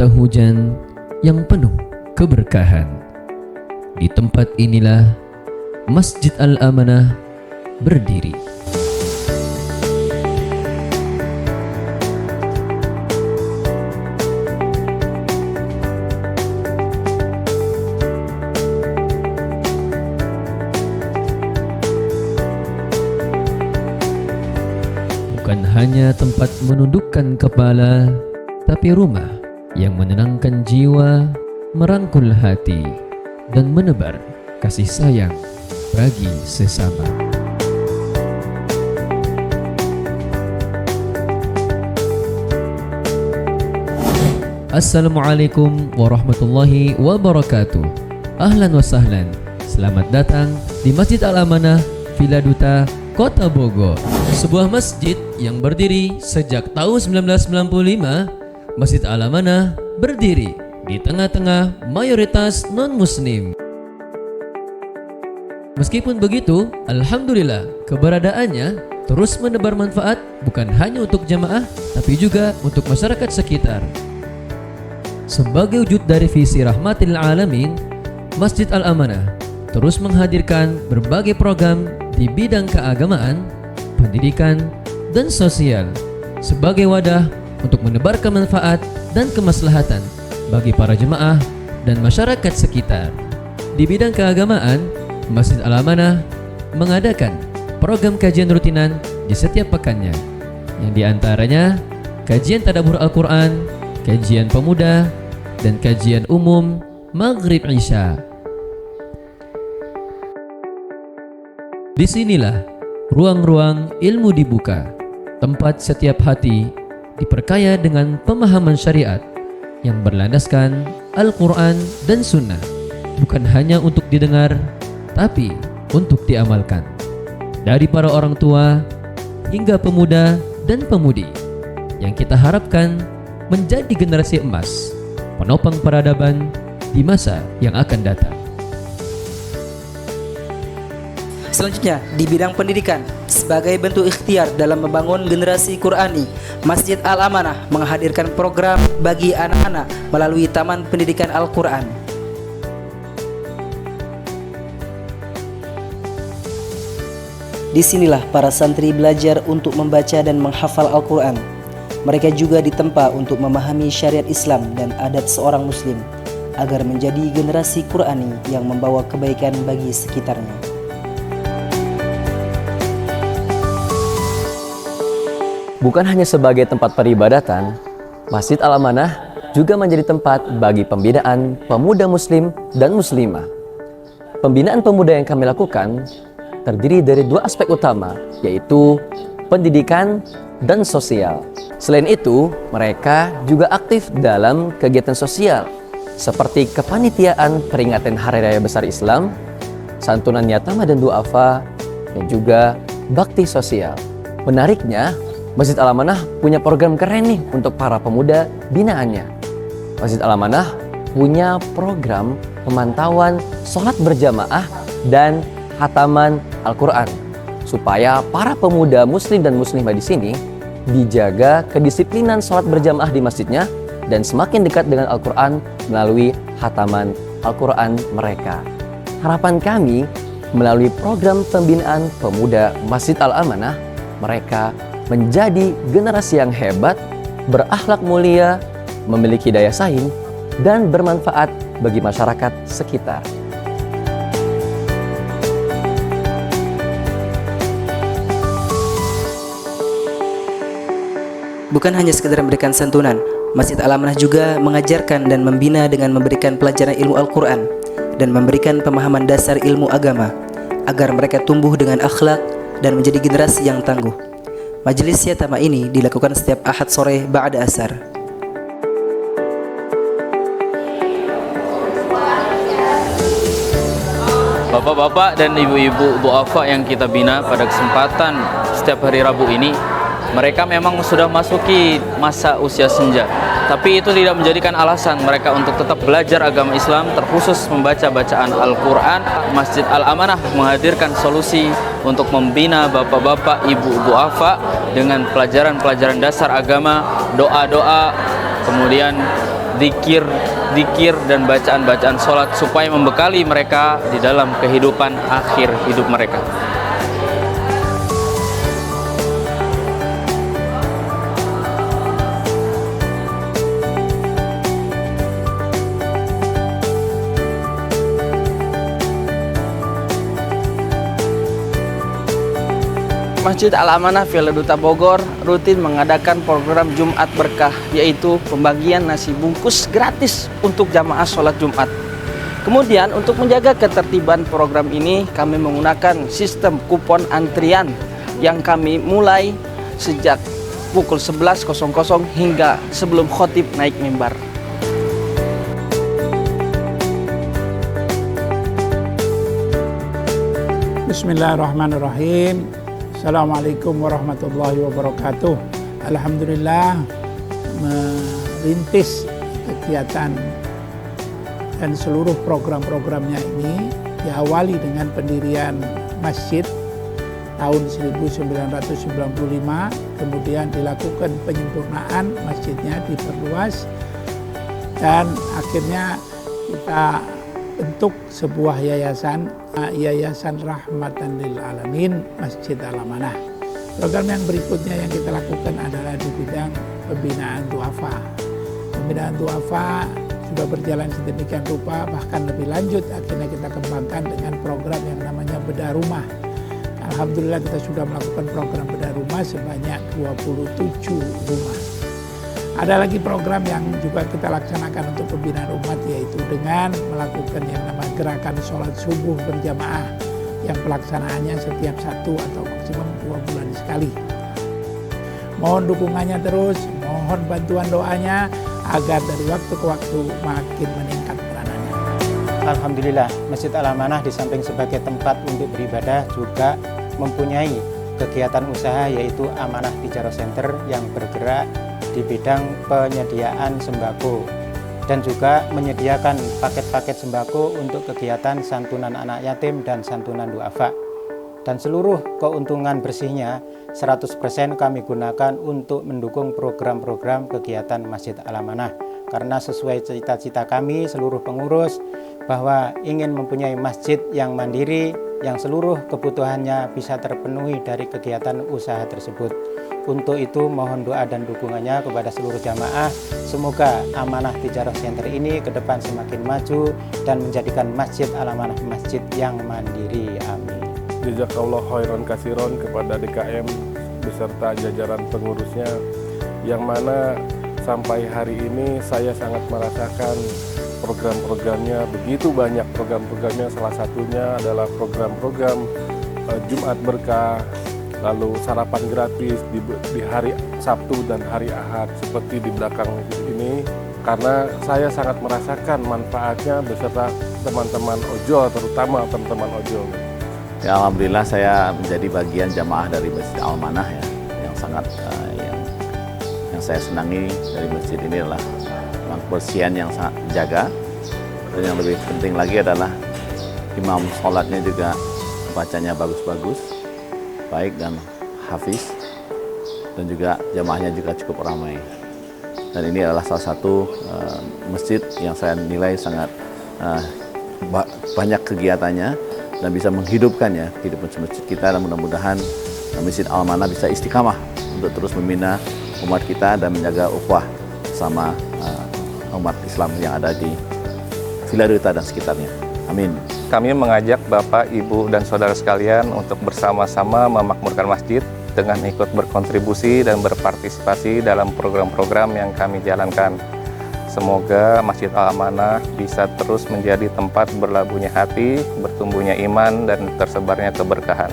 mata hujan yang penuh keberkahan. Di tempat inilah Masjid Al-Amanah berdiri. Bukan hanya tempat menundukkan kepala, tapi rumah yang menenangkan jiwa, merangkul hati, dan menebar kasih sayang bagi sesama. Assalamualaikum warahmatullahi wabarakatuh. Ahlan wa sahlan. Selamat datang di Masjid Al-Amanah, Villa Duta, Kota Bogor. Sebuah masjid yang berdiri sejak tahun 1995. Masjid Al-Amanah berdiri di tengah-tengah mayoritas non-muslim. Meskipun begitu, alhamdulillah keberadaannya terus menebar manfaat bukan hanya untuk jamaah, tapi juga untuk masyarakat sekitar. Sebagai wujud dari visi rahmatil alamin, Masjid Al-Amanah terus menghadirkan berbagai program di bidang keagamaan, pendidikan, dan sosial sebagai wadah untuk menebarkan manfaat dan kemaslahatan bagi para jemaah dan masyarakat sekitar. Di bidang keagamaan, Masjid Al-Amanah mengadakan program kajian rutinan di setiap pekannya, yang diantaranya kajian tadabbur Al-Quran, kajian pemuda, dan kajian umum Maghrib Isya. Disinilah ruang-ruang ilmu dibuka, tempat setiap hati diperkaya dengan pemahaman syariat yang berlandaskan Al-Quran dan Sunnah, bukan hanya untuk didengar, tapi untuk diamalkan. Dari para orang tua hingga pemuda dan pemudi yang kita harapkan menjadi generasi emas, penopang peradaban di masa yang akan datang. Selanjutnya, di bidang pendidikan, sebagai bentuk ikhtiar dalam membangun generasi Qurani, Masjid Al-Amanah menghadirkan program bagi anak-anak melalui Taman Pendidikan Al-Quran. Disinilah para santri belajar untuk membaca dan menghafal Al-Quran. Mereka juga ditempa untuk memahami syariat Islam dan adat seorang muslim, agar menjadi generasi Qurani yang membawa kebaikan bagi sekitarnya. Bukan hanya sebagai tempat peribadatan, Masjid Al-Amanah juga menjadi tempat bagi pembinaan pemuda muslim dan muslimah. Pembinaan pemuda yang kami lakukan terdiri dari dua aspek utama, yaitu pendidikan dan sosial. Selain itu, mereka juga aktif dalam kegiatan sosial seperti kepanitiaan peringatan Hari Raya Besar Islam, santunan yatama dan duafa, dan juga bakti sosial. Menariknya, Masjid Al-Amanah punya program keren nih untuk para pemuda binaannya. Masjid Al-Amanah punya program pemantauan sholat berjamaah dan khataman Al-Quran, supaya para pemuda muslim dan muslimah di sini dijaga kedisiplinan sholat berjamaah di masjidnya dan semakin dekat dengan Al-Quran melalui khataman Al-Quran mereka. Harapan kami melalui program pembinaan pemuda Masjid Al-Amanah, mereka menjadi generasi yang hebat, berakhlak mulia, memiliki daya saing, dan bermanfaat bagi masyarakat sekitar. Bukan hanya sekedar memberikan santunan, Masjid Al-Amanah juga mengajarkan dan membina dengan memberikan pelajaran ilmu Al-Quran dan memberikan pemahaman dasar ilmu agama, agar mereka tumbuh dengan akhlak dan menjadi generasi yang tangguh. Majelis yatama ini dilakukan setiap Ahad sore ba'da asar. Bapak-bapak dan ibu-ibu duafa yang kita bina pada kesempatan setiap hari Rabu ini, mereka memang sudah masuki masa usia senja, tapi itu tidak menjadikan alasan mereka untuk tetap belajar agama Islam, terkhusus membaca bacaan Al-Quran. Masjid Al-Amanah menghadirkan solusi untuk membina bapak-bapak, ibu duafa dengan pelajaran-pelajaran dasar agama, doa-doa, kemudian zikir dan bacaan-bacaan sholat supaya membekali mereka di dalam kehidupan akhir hidup mereka. Masjid Al-Amanah Villa Duta Bogor rutin mengadakan program Jumat Berkah, yaitu pembagian nasi bungkus gratis untuk jamaah sholat Jumat. Kemudian untuk menjaga ketertiban program ini, kami menggunakan sistem kupon antrian yang kami mulai sejak pukul 11.00 hingga sebelum khotib naik mimbar. Bismillahirrahmanirrahim. Assalamualaikum warahmatullahi wabarakatuh. Alhamdulillah, merintis kegiatan dan seluruh program-programnya ini diawali dengan pendirian masjid tahun 1995, kemudian dilakukan penyempurnaan masjidnya, diperluas, dan akhirnya kita bentuk sebuah yayasan Rahmatan lil Alamin Masjid Al-Amanah. Program yang berikutnya yang kita lakukan adalah di bidang pembinaan duafa. Pembinaan duafa sudah berjalan sedemikian rupa, bahkan lebih lanjut akhirnya kita kembangkan dengan program yang namanya bedah rumah. Alhamdulillah kita sudah melakukan program bedah rumah sebanyak 27 rumah. Ada lagi program yang juga kita laksanakan untuk pembinaan umat, yaitu dengan melakukan yang namanya gerakan sholat subuh berjamaah yang pelaksanaannya setiap 1 atau maksimum 2 bulan sekali. Mohon dukungannya terus, mohon bantuan doanya agar dari waktu ke waktu makin meningkat peranannya. Alhamdulillah, Masjid Al-Amanah di samping sebagai tempat untuk beribadah juga mempunyai kegiatan usaha, yaitu Amanah Tijarah Center yang bergerak di bidang penyediaan sembako dan juga menyediakan paket-paket sembako untuk kegiatan santunan anak yatim dan santunan duafa. Dan seluruh keuntungan bersihnya 100% kami gunakan untuk mendukung program-program kegiatan Masjid Al-Amanah, karena sesuai cita-cita kami seluruh pengurus bahwa ingin mempunyai masjid yang mandiri, yang seluruh kebutuhannya bisa terpenuhi dari kegiatan usaha tersebut. Untuk itu mohon doa dan dukungannya kepada seluruh jamaah. Semoga Amanah Tijarah Center ini ke depan semakin maju dan menjadikan Masjid Al-Amanah masjid yang mandiri. Amin. Jazakallah khairan kasiron kepada DKM beserta jajaran pengurusnya, yang mana sampai hari ini saya sangat merasakan program-programnya, begitu banyak program-programnya. Salah satunya adalah program-program Jumat Berkah, lalu sarapan gratis di hari Sabtu dan hari Ahad seperti di belakang ini, karena saya sangat merasakan manfaatnya beserta teman-teman ojol, terutama teman-teman ojol. Ya, alhamdulillah saya menjadi bagian jamaah dari Masjid Al-Amanah ya, yang sangat yang saya senangi dari masjid ini adalah kebersihan yang sangat dijaga, dan yang lebih penting lagi adalah imam sholatnya juga bacanya bagus-bagus, baik dan hafiz, dan juga jamaahnya juga cukup ramai. Dan ini adalah salah satu masjid yang saya nilai sangat banyak kegiatannya dan bisa menghidupkan ya kehidupan masjid kita, dan mudah-mudahan Masjid Al-Amanah bisa istiqamah untuk terus membina umat kita dan menjaga ukhuwah sama umat Islam yang ada di Villa Duta dan sekitarnya. Amin. Kami mengajak Bapak, Ibu, dan Saudara sekalian untuk bersama-sama memakmurkan masjid dengan ikut berkontribusi dan berpartisipasi dalam program-program yang kami jalankan. Semoga Masjid Al-Amanah bisa terus menjadi tempat berlabuhnya hati, bertumbuhnya iman, dan tersebarnya keberkahan.